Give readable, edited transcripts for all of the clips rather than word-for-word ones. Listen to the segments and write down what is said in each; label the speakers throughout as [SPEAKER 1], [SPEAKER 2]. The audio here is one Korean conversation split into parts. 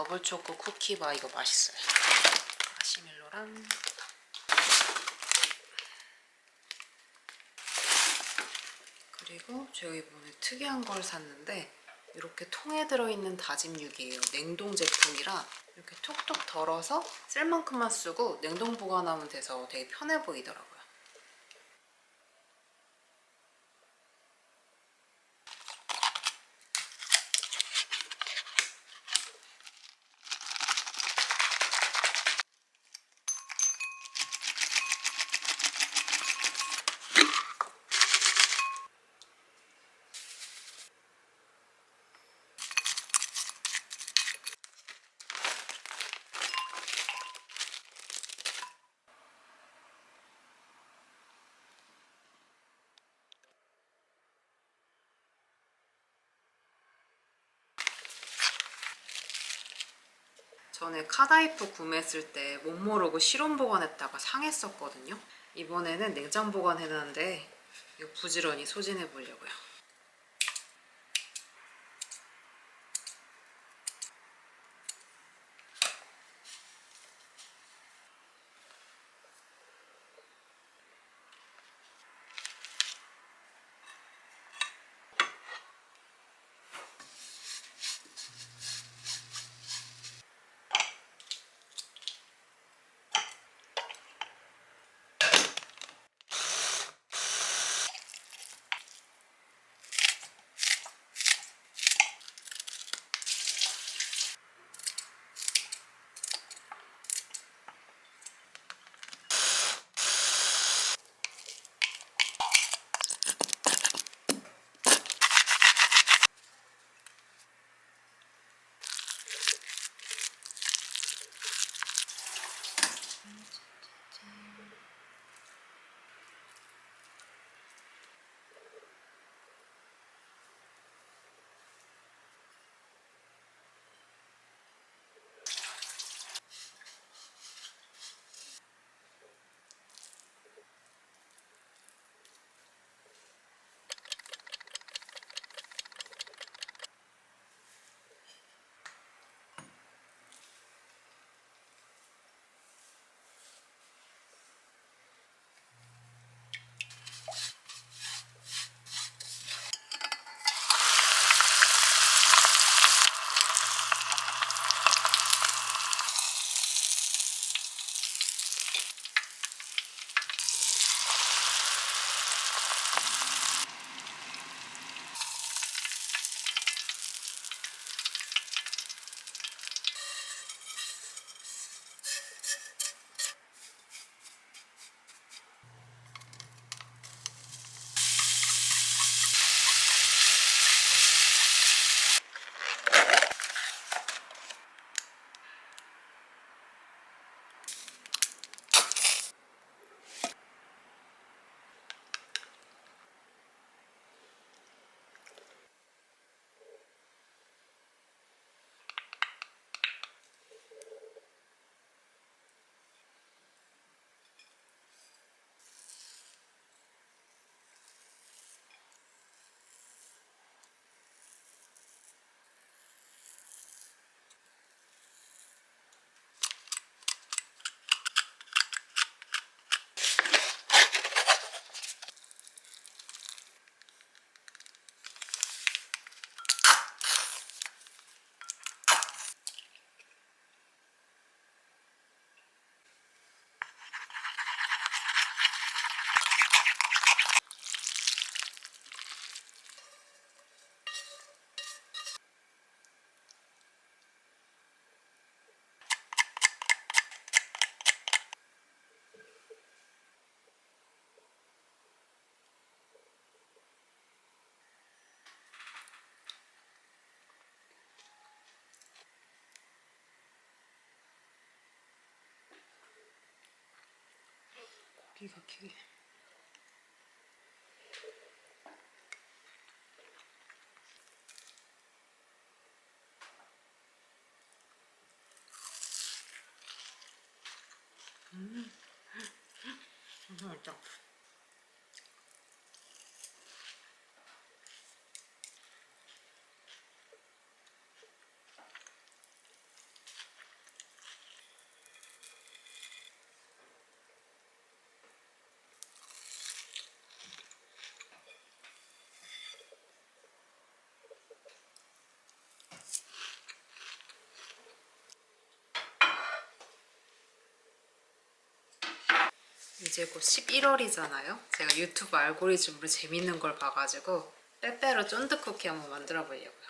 [SPEAKER 1] 더블 초코 쿠키바 이거 맛있어요. 마시멜로랑 그리고 제가 이번에 특이한 걸 샀는데 이렇게 통에 들어있는 다짐 육이에요. 냉동 제품이라 이렇게 톡톡 덜어서 쓸 만큼만 쓰고 냉동 보관하면 돼서 되게 편해 보이더라고요. 전에 카다이프 구매했을 때 못 모르고 실온 보관했다가 상했었거든요. 이번에는 냉장 보관해놨는데 이거 부지런히 소진해 보려고요. 고기가 기계. 맛있다. 이제 곧 11월이잖아요. 제가 유튜브 알고리즘으로 재밌는 걸 봐가지고 빼빼로 쫀득 쿠키 한번 만들어 보려고요.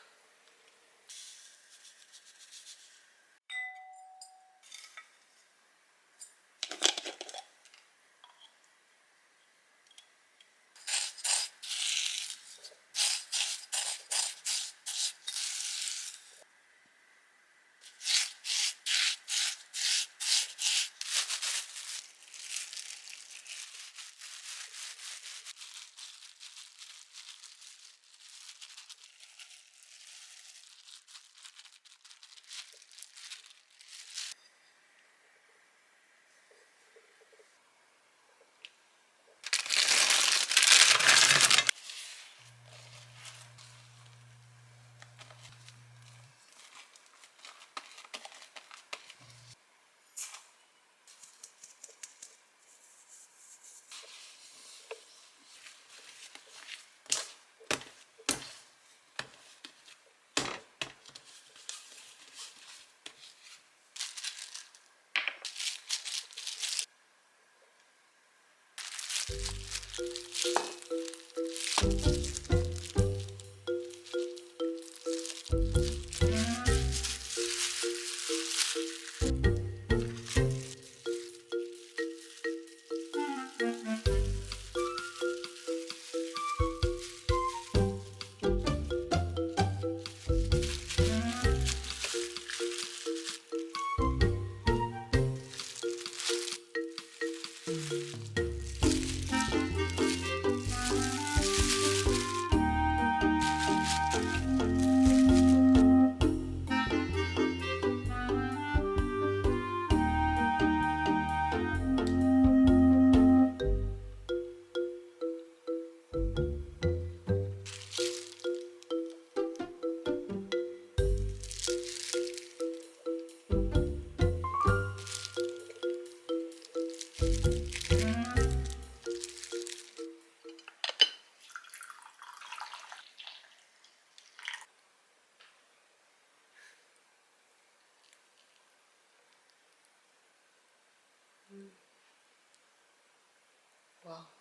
[SPEAKER 1] 와.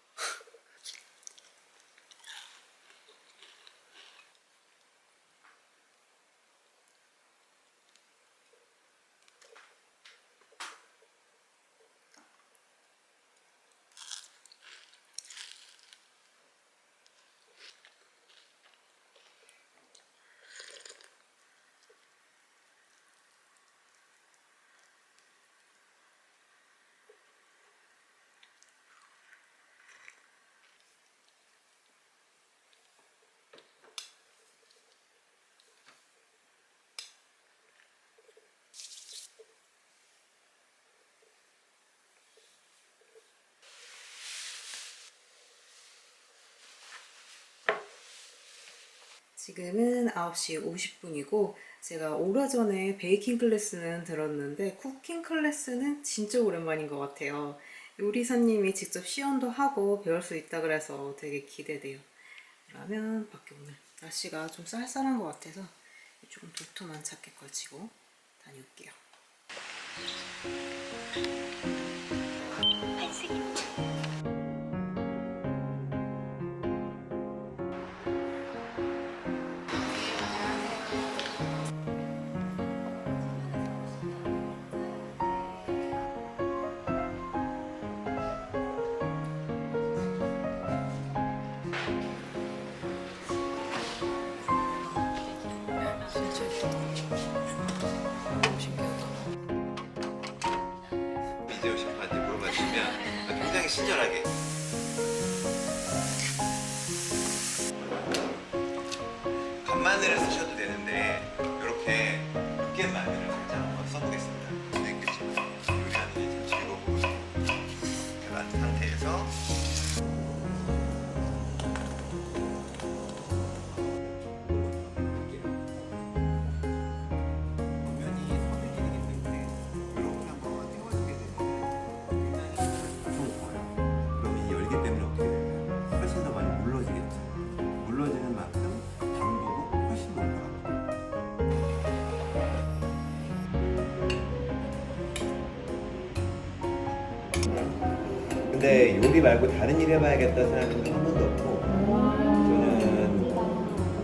[SPEAKER 1] 지금은 9시 50분이고 제가 오래전에 베이킹 클래스는 들었는데 쿠킹 클래스는 진짜 오랜만인 것 같아요. 요리사님이 직접 시연도 하고 배울 수 있다 그래서 되게 기대돼요. 그러면 밖에 오늘 날씨가 좀 쌀쌀한 것 같아서 조금 도톰한 자켓 걸치고 다녀올게요.
[SPEAKER 2] 이재호 셰프한테 물어봐주시면 굉장히 친절하게 간마늘을 쓰셔도 되는데 이렇게 으깬 마늘을 살짝 한번 써보겠습니다. 재밌겠지만 요리하는 게 참 즐거워. 이렇게 만든 상태에서 면이 서늘지기 때문에 이렇게 한번 띄워주게 되면 굉장히 좋아요. 그럼 이 열기 때문에 어떻게 되냐면 훨씬 더 많이 물러지겠죠. 물러지는 만큼 당도도 훨씬 높아요. 근데 요리 말고 다른 일 해봐야겠다 생각한 적 한 번도 없고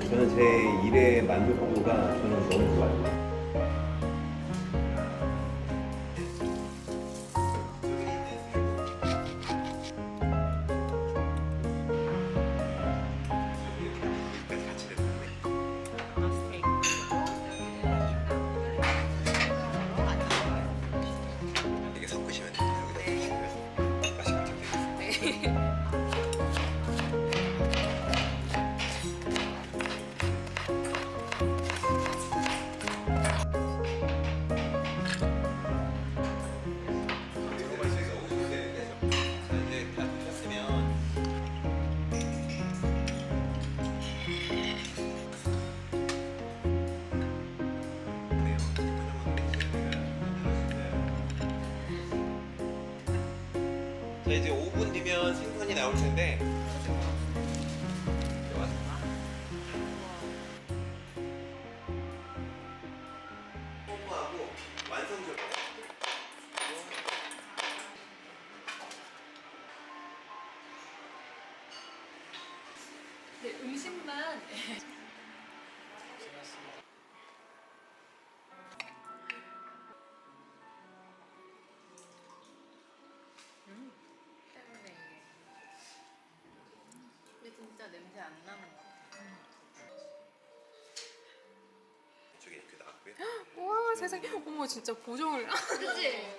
[SPEAKER 2] 저는 제 일의 만족도가 저는 너무 좋아요. 이게 섞으시면 돼요. 여기다 넣으시면 맛있게 부탁드리겠습니다. 자, 이제 다 드셨으면 네요. 자, 이제 5분 뒤면 생선이 나올 텐데 뽀뽀하고 완성적으로
[SPEAKER 3] 네, 음식만 때문에 이게. 근데 진짜 냄새 안 나는 거 같아.
[SPEAKER 2] 이쪽에 이렇게 나왔고요.
[SPEAKER 3] 우와 세상에 어머 진짜 보정을 그치?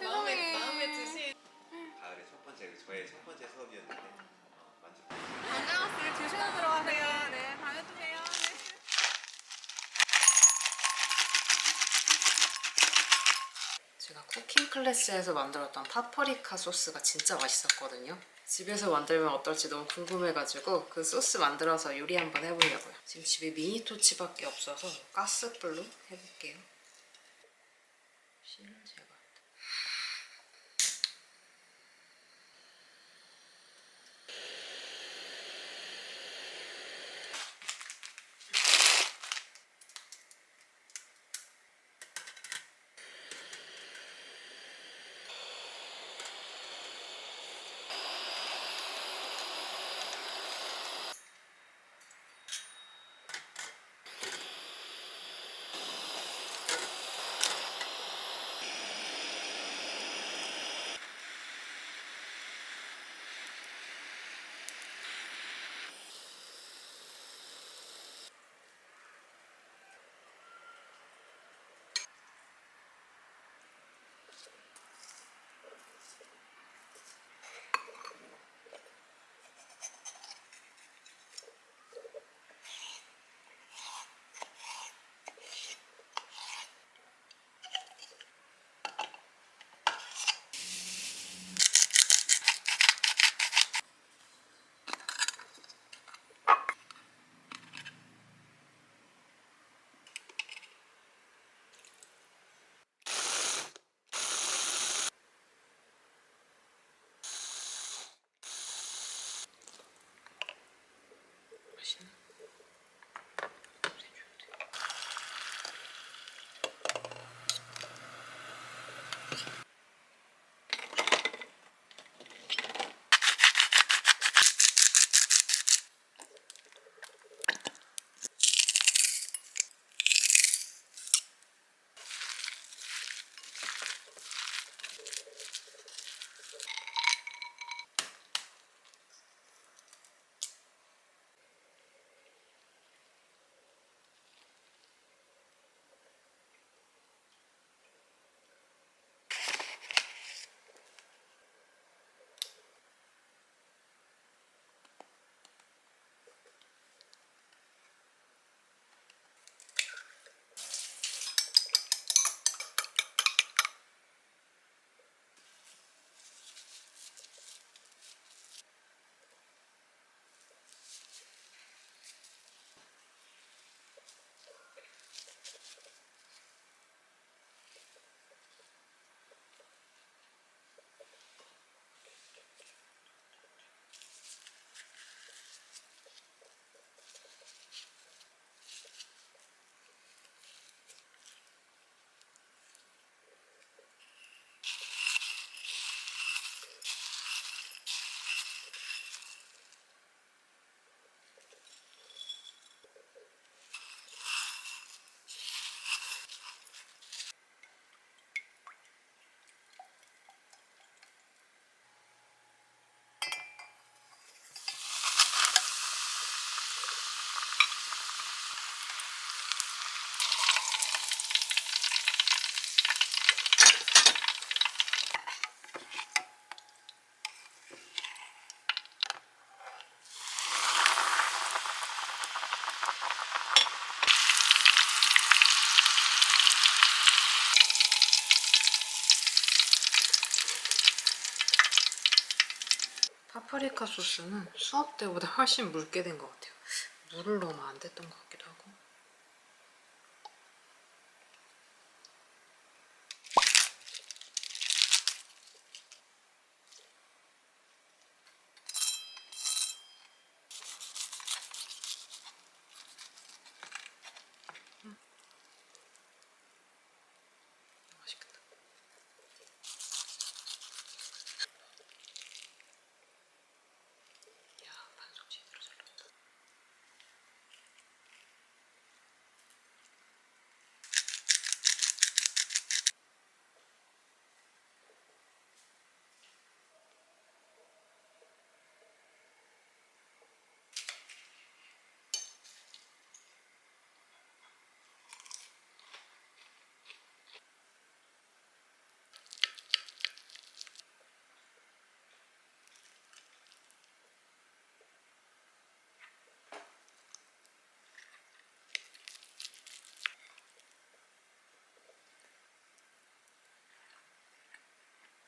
[SPEAKER 3] 마음에 드시
[SPEAKER 2] 가을의 첫 번째 저의 첫 번째 수업이었는데 만족.
[SPEAKER 3] 안녕하세요. 조심히 들어가세요. 네 다음에 또 봬요. 네.
[SPEAKER 1] 제가 쿠킹 클래스에서 만들었던 파프리카 소스가 진짜 맛있었거든요. 집에서 만들면 어떨지 너무 궁금해가지고 그 소스 만들어서 요리 한번 해보려고요. 지금 집에 미니 토치밖에 없어서 가스불로 해볼게요. 씨는 제가 맛있나? 파프리카 소스는 수업 때보다 훨씬 묽게 된 것 같아요. 물을 넣으면 안 됐던 것 같기도 하고. 맛있겠다. 야, 반숙 제대로 잘랐다.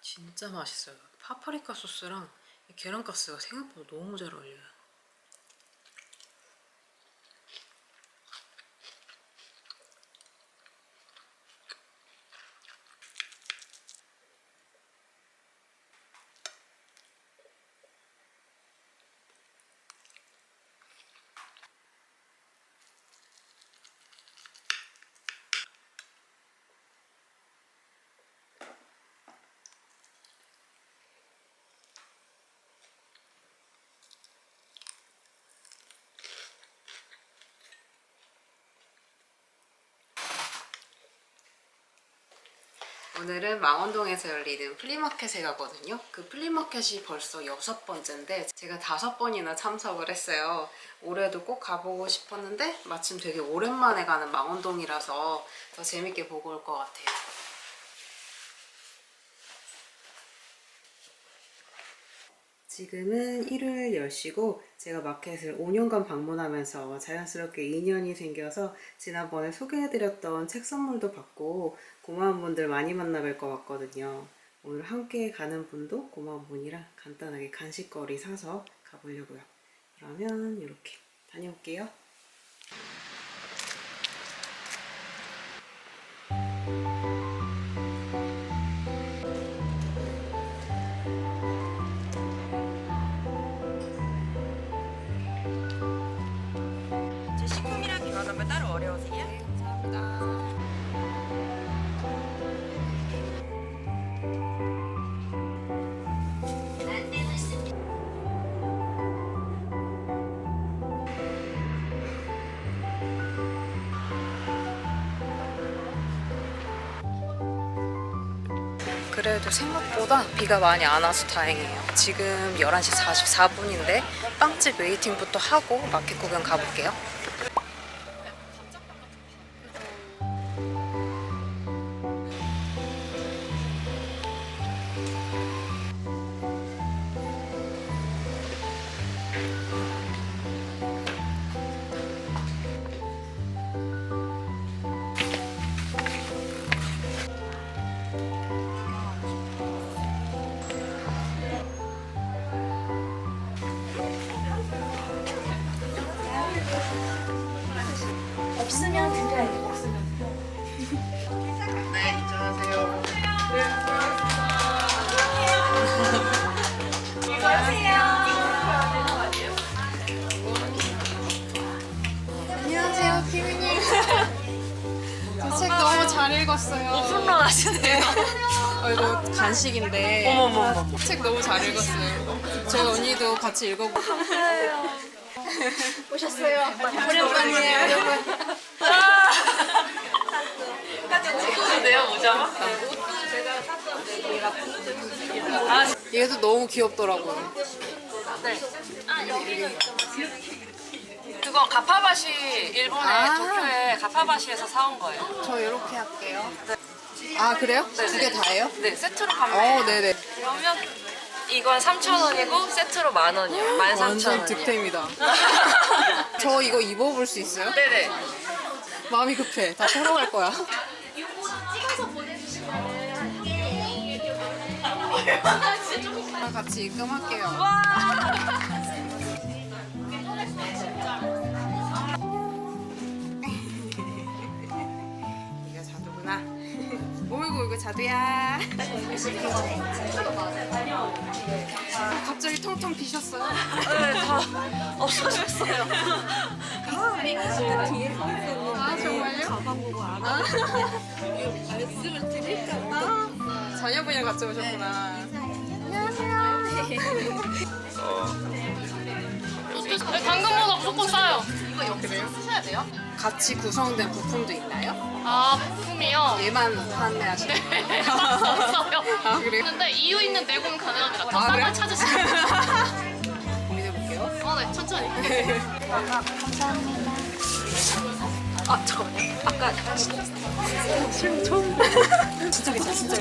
[SPEAKER 1] 진짜 맛있어요. 파프리카 소스랑 이 계란가스가 생각보다 너무 잘 어울려요. 오늘은 망원동에서 열리는 플리마켓에 가거든요. 그 플리마켓이 벌써 6번째인데 제가 5번이나 참석을 했어요. 올해도 꼭 가보고 싶었는데 마침 되게 오랜만에 가는 망원동이라서 더 재밌게 보고 올 것 같아요. 지금은 일요일 10시고 제가 마켓을 5년간 방문하면서 자연스럽게 인연이 생겨서 지난번에 소개해드렸던 책 선물도 받고 고마운 분들 많이 만나뵐 것 같거든요. 오늘 함께 가는 분도 고마운 분이라 간단하게 간식거리 사서 가보려고요. 그러면 이렇게 다녀올게요.
[SPEAKER 3] 식품이랑 교환하면 따로 어려우세요?
[SPEAKER 1] 네, 감사합니다. 그래도 생각보다 비가 많이 안 와서 다행이에요. 지금 11시 44분인데 빵집 웨이팅부터 하고 마켓 구경 가볼게요.
[SPEAKER 4] 없으면 드려야겠다.
[SPEAKER 2] 네, 입장하세요.
[SPEAKER 1] 안녕하세요, 피디님. 저 책 너무 잘 읽었어요.
[SPEAKER 3] 오픈런 하시네요.
[SPEAKER 1] 이거 간식인데.
[SPEAKER 3] 어머머머.
[SPEAKER 1] 책 너무 잘 읽었어요. 저희 언니도 같이 읽어보고.
[SPEAKER 4] 오셨어요. 오랜만이에요, 여러분.
[SPEAKER 3] 찍어주세요, 오자마자.
[SPEAKER 1] 얘도 너무 귀엽더라고요.
[SPEAKER 3] 네. 그거 가파바시 일본의 도쿄의 가파바시에서 사온 거예요.
[SPEAKER 1] 저 이렇게 할게요. 아, 그래요?
[SPEAKER 3] 네네.
[SPEAKER 1] 두 개 다예요?
[SPEAKER 3] 네, 세트로 판매해요.
[SPEAKER 1] 네네.
[SPEAKER 3] 그러면 이건 3,000원이고 세트로 10,000원이요. 13,000원이요.
[SPEAKER 1] 완전 득템이다. 저 이거 입어볼 수 있어요?
[SPEAKER 3] 네네.
[SPEAKER 1] 마음이 급해. 다 털어갈 거야. 저랑 같이 입금할게요. 이거 자두구나. 오이고 이거 자두야. 갑자기 텅텅 비셨어요.
[SPEAKER 4] 다 없어졌어요.
[SPEAKER 1] 아 정말요?
[SPEAKER 4] 가방 보고 알아. 말씀을 드릴까?
[SPEAKER 1] 자녀분이랑 같이 오셨구나.
[SPEAKER 3] 당근보다 무조건 싸요.
[SPEAKER 1] 이거 여기서요? 쓰셔야 돼요? 같이 구성된 부품도 있나요?
[SPEAKER 3] 아, 부품이요?
[SPEAKER 1] 얘만 판매하시는 거예요?
[SPEAKER 3] 없어요.
[SPEAKER 1] 아 그래요?
[SPEAKER 3] 근데 이유 있는 내고는 가능합니다. 더
[SPEAKER 1] 아,
[SPEAKER 3] 싼
[SPEAKER 1] 그래요?
[SPEAKER 3] 걸 찾으시면.
[SPEAKER 1] 고민해볼게요.
[SPEAKER 3] 네, 천천히.
[SPEAKER 4] 아 잠깐만요. 아까 술 처음. 진짜 괜찮아. 진짜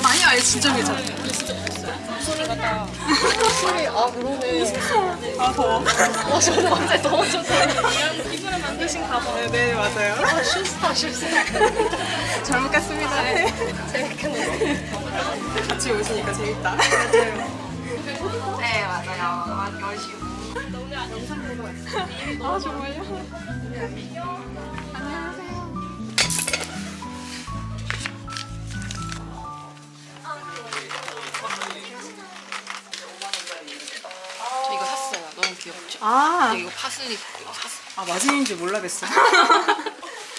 [SPEAKER 1] 많이 아니 진짜 괜찮아요.
[SPEAKER 4] 술이 아 그러네.
[SPEAKER 1] 아 더워.
[SPEAKER 4] 저는 완전 더워졌어요. 이런 기분을 만드신 가방.
[SPEAKER 1] 네 맞아요.
[SPEAKER 4] 아 실수다 실수.
[SPEAKER 1] 잘 먹겠습니다.
[SPEAKER 4] 재밌겠네.
[SPEAKER 1] 같이 오시니까 재밌다.
[SPEAKER 4] 네 맞아요. 10시. 영상 보고 왔어요.
[SPEAKER 1] 아 정말요? 안녕하세요. 저 이거 샀어요. 너무 귀엽죠?
[SPEAKER 4] 아,
[SPEAKER 1] 이거 파슬리 이거 샀어요.
[SPEAKER 4] 아 마진인 줄 몰라겠어.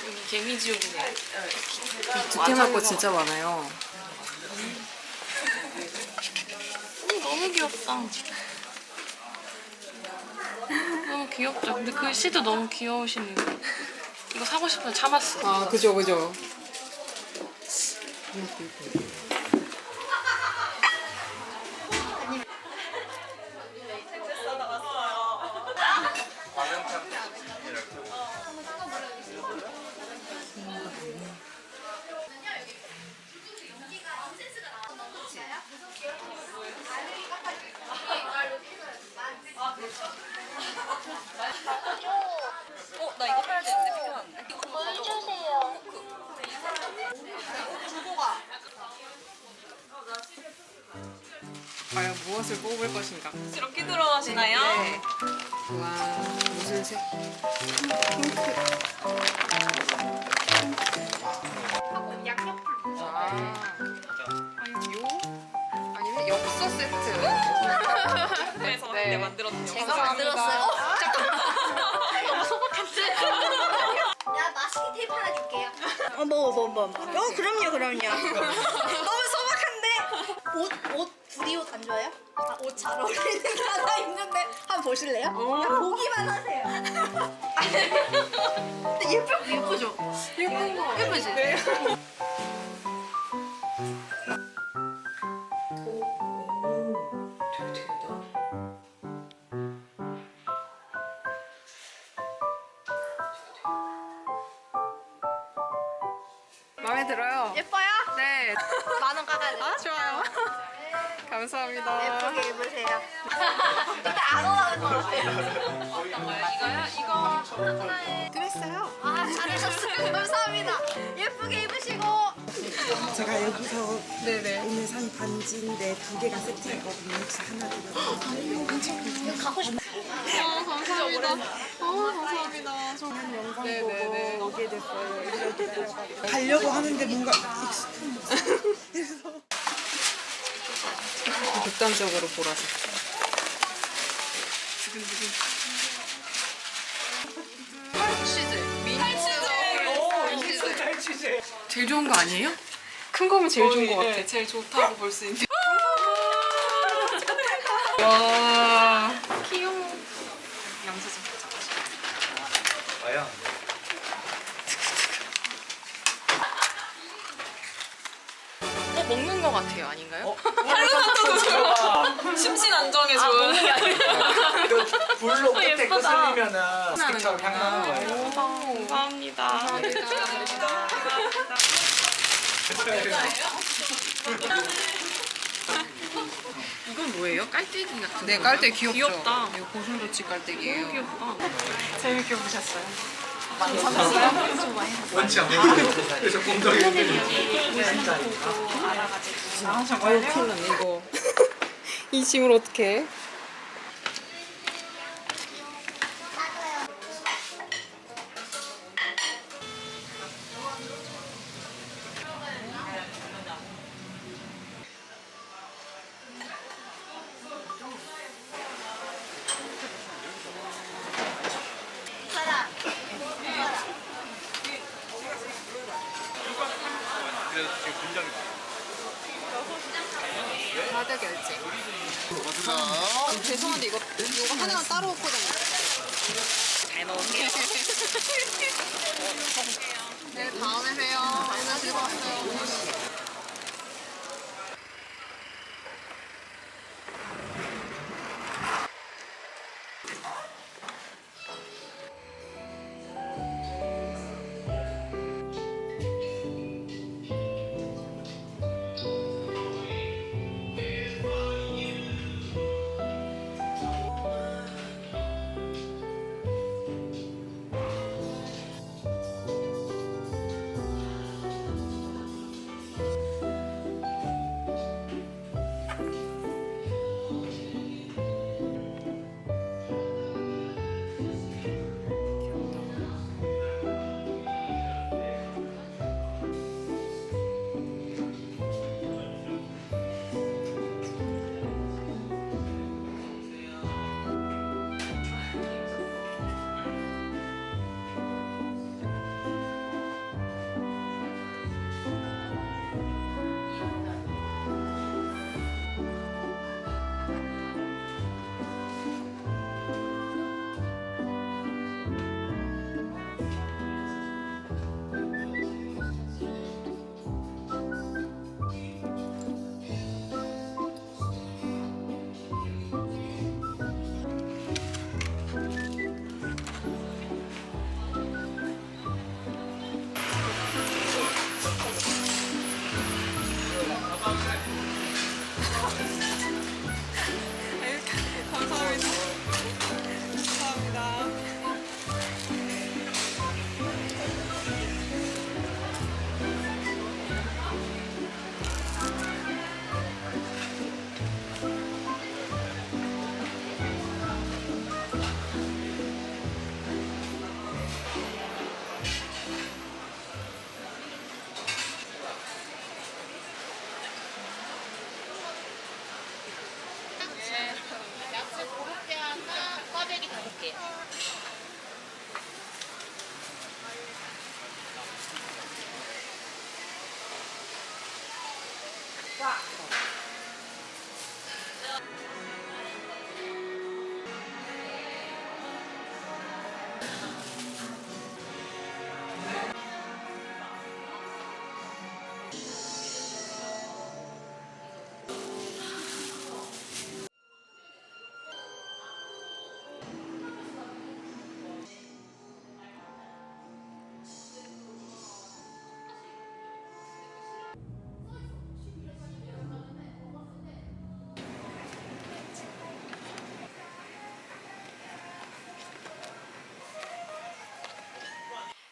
[SPEAKER 1] 여기 개미지옥이네.
[SPEAKER 4] 두테마꽃 진짜 많아요.
[SPEAKER 3] 너무 귀엽다. 너무 귀엽죠? 근데 글씨도 너무 귀여우시네요. 이거 사고 싶어서 참았어.
[SPEAKER 1] 아 그죠 그죠.
[SPEAKER 4] 나 이거 사야 되는데 필요한데.
[SPEAKER 1] 과연 무엇을 뽑을 것인가?
[SPEAKER 4] 이렇게 들어가시나요?
[SPEAKER 1] 네. 와 무슨 색? 아니면 엽서 세트.
[SPEAKER 4] 그래서
[SPEAKER 1] 네.
[SPEAKER 4] 만들었네요.
[SPEAKER 5] 제가 만들었어요.
[SPEAKER 3] 너무 소박한데?
[SPEAKER 5] 내가 마스킹 테이프 하나 줄게요.
[SPEAKER 4] 뭐. 그럼요.
[SPEAKER 5] 너무 소박한데 옷 부리옷 안 좋아요? 아, 옷 잘 어울리는 게 하나 있는데 한번 보실래요? 그냥 보기만 하세요. 근데 예쁘죠?
[SPEAKER 1] 예쁜 거.
[SPEAKER 5] 예쁘지?
[SPEAKER 1] 네. 마음에 들어요?
[SPEAKER 5] 예뻐요?
[SPEAKER 1] 네.
[SPEAKER 5] 10,000원 깎아야 돼요.
[SPEAKER 1] 아 좋아요. 감사합니다.
[SPEAKER 5] 예쁘게 입으세요. 근데 안 올라갈 것 같아요.
[SPEAKER 1] 끝냈어요.
[SPEAKER 5] 아, 잘하셨어요. 감사합니다. 예쁘게 입으시고.
[SPEAKER 6] 제가 여기서
[SPEAKER 1] 네네.
[SPEAKER 6] 오늘 산 반지인데 2개가 세트이거든요. 혹시 하나 드려도
[SPEAKER 5] 가고 싶어.
[SPEAKER 1] 감사합니다. 감사합니다.
[SPEAKER 6] 한 영상
[SPEAKER 1] 네네네.
[SPEAKER 6] 보고 오게 됐어요. 일로 가려고 하는데 뭔가 익숙한 모습.
[SPEAKER 1] 극단적으로 보라색. 치즈. 민치즈. 제일 좋은 거 아니에요? 큰 거면 제일 좋은 거 같아. 제일 좋다고 볼 수 있는. 와. 귀여워. 양세장
[SPEAKER 2] 와요.
[SPEAKER 1] 먹는 거 같아요, 아닌가요?
[SPEAKER 4] 심신 안정에 좋은.
[SPEAKER 7] 불로 끝에
[SPEAKER 3] 예쁘다.
[SPEAKER 7] 거슬리면은 스틱처럼 향 나는 거예요.
[SPEAKER 3] 감사합니다.
[SPEAKER 1] 이건 뭐예요? 깔때기 같은 네, 깔때기 귀엽죠?
[SPEAKER 3] 귀엽다.
[SPEAKER 1] 이거 고슴도치 깔때기예요.
[SPEAKER 3] 귀엽다.
[SPEAKER 4] 재밌게 보셨어요?
[SPEAKER 5] 많이 사셨어요? 좀 많이 샀어요.
[SPEAKER 7] 원치 않고 그래서 공정이
[SPEAKER 3] 아유 큰일 났네 이거. 이 짐을 어떻게 해?
[SPEAKER 1] 카드 결제. 죄송한데 이거 하나만 따로 포장해. 잘 먹을게요. 네, 다음에 봬요. 오늘 즐거웠어요.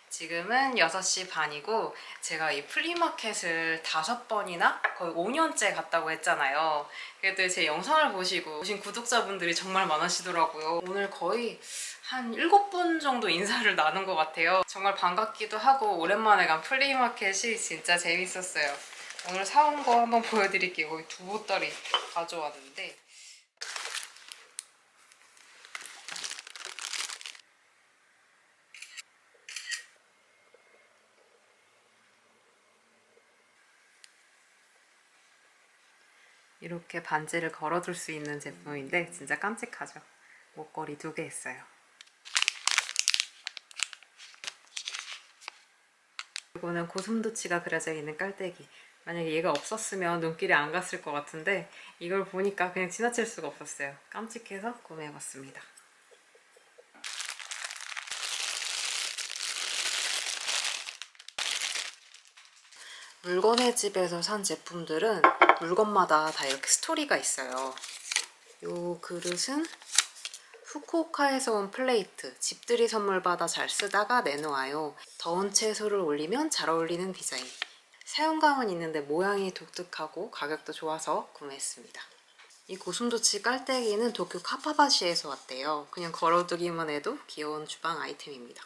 [SPEAKER 1] 지금은 6시 반이고 제가 이 플리마켓을 5번이나 거의 5년째 갔다고 했잖아요. 그래도 제 영상을 보시고 오신 구독자분들이 정말 많으시더라고요. 오늘 거의 한 7분 정도 인사를 나눈 것 같아요. 정말 반갑기도 하고 오랜만에 간 플리마켓이 진짜 재밌었어요. 오늘 사온 거 한번 보여드릴게요. 거의 2보따리 가져왔는데 이렇게 반지를 걸어둘 수 있는 제품인데 진짜 깜찍하죠? 목걸이 2개 했어요. 이거는 고슴도치가 그려져 있는 깔때기. 만약에 얘가 없었으면 눈길이 안 갔을 것 같은데 이걸 보니까 그냥 지나칠 수가 없었어요. 깜찍해서 구매해봤습니다. 물건의 집에서 산 제품들은 물건마다 다 이렇게 스토리가 있어요. 이 그릇은 후쿠오카에서 온 플레이트, 집들이 선물 받아 잘 쓰다가 내놓아요. 더운 채소를 올리면 잘 어울리는 디자인. 사용감은 있는데 모양이 독특하고 가격도 좋아서 구매했습니다. 이 고슴도치 깔때기는 도쿄 카파바시에서 왔대요. 그냥 걸어두기만 해도 귀여운 주방 아이템입니다.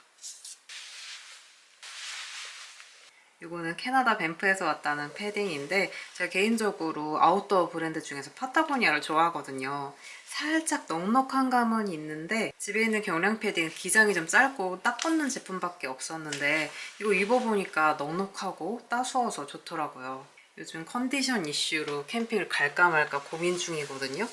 [SPEAKER 1] 이거는 캐나다 밴프에서 왔다는 패딩인데 제가 개인적으로 아웃도어 브랜드 중에서 파타고니아를 좋아하거든요. 살짝 넉넉한 감은 있는데 집에 있는 경량 패딩은 기장이 좀 짧고 딱 붙는 제품밖에 없었는데 이거 입어보니까 넉넉하고 따스워서 좋더라고요. 요즘 컨디션 이슈로 캠핑을 갈까 말까 고민 중이거든요.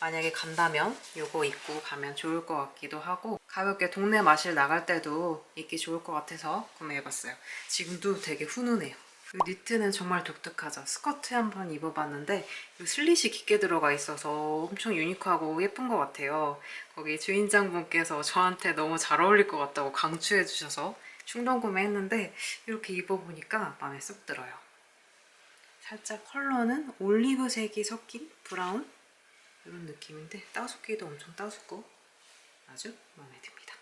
[SPEAKER 1] 만약에 간다면 이거 입고 가면 좋을 것 같기도 하고 가볍게 동네 마실 나갈 때도 입기 좋을 것 같아서 구매해봤어요. 지금도 되게 훈훈해요. 이 니트는 정말 독특하죠. 스커트 한번 입어봤는데 이 슬릿이 깊게 들어가 있어서 엄청 유니크하고 예쁜 것 같아요. 거기 주인장분께서 저한테 너무 잘 어울릴 것 같다고 강추해주셔서 충동 구매했는데 이렇게 입어보니까 마음에 쏙 들어요. 살짝 컬러는 올리브색이 섞인 브라운? 이런 느낌인데 따숩기도 엄청 따숩고 아주 마음에 듭니다.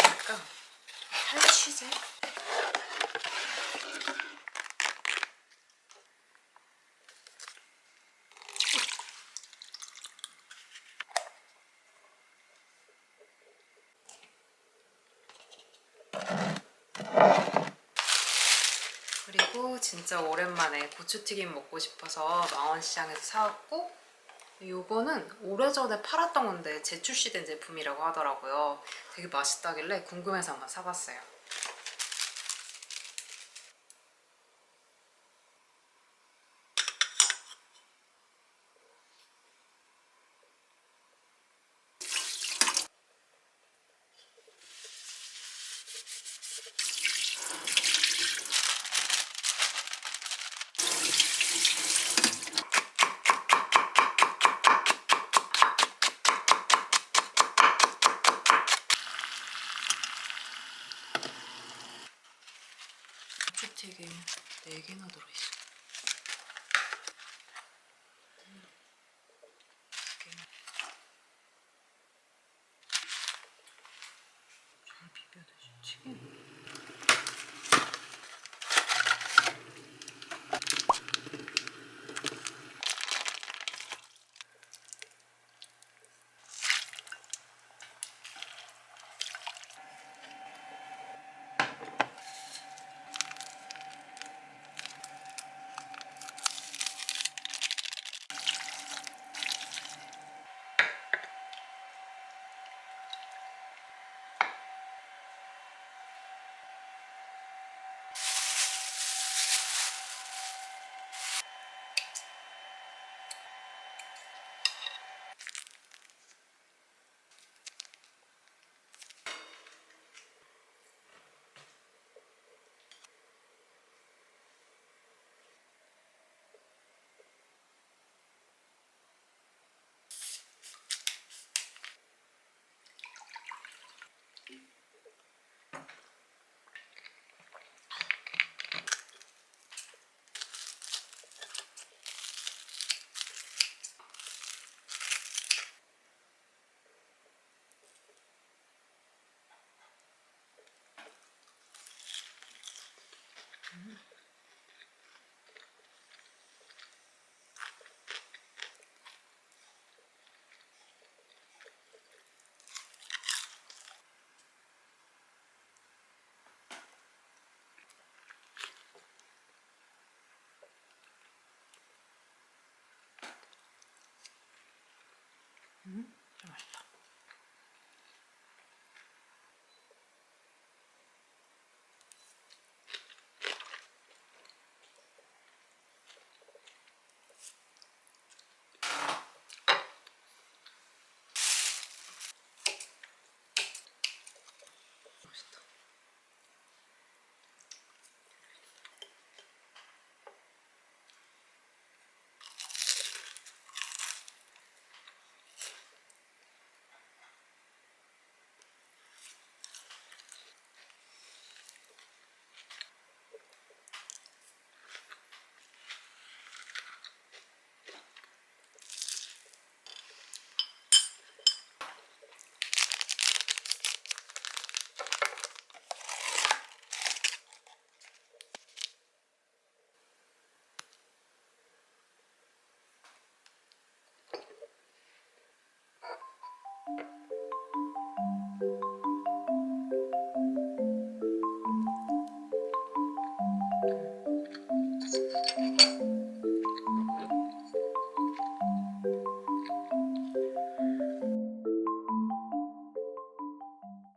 [SPEAKER 1] 약간 탈취제? 그리고 진짜 오랜만에 고추튀김 먹고 싶어서 망원시장에서 사왔고 요거는 오래전에 팔았던 건데 재출시된 제품이라고 하더라고요. 되게 맛있다길래 궁금해서 한번 사봤어요. 고추튀김 4개나 들어있어. 잘 비벼야 되지. 튀김.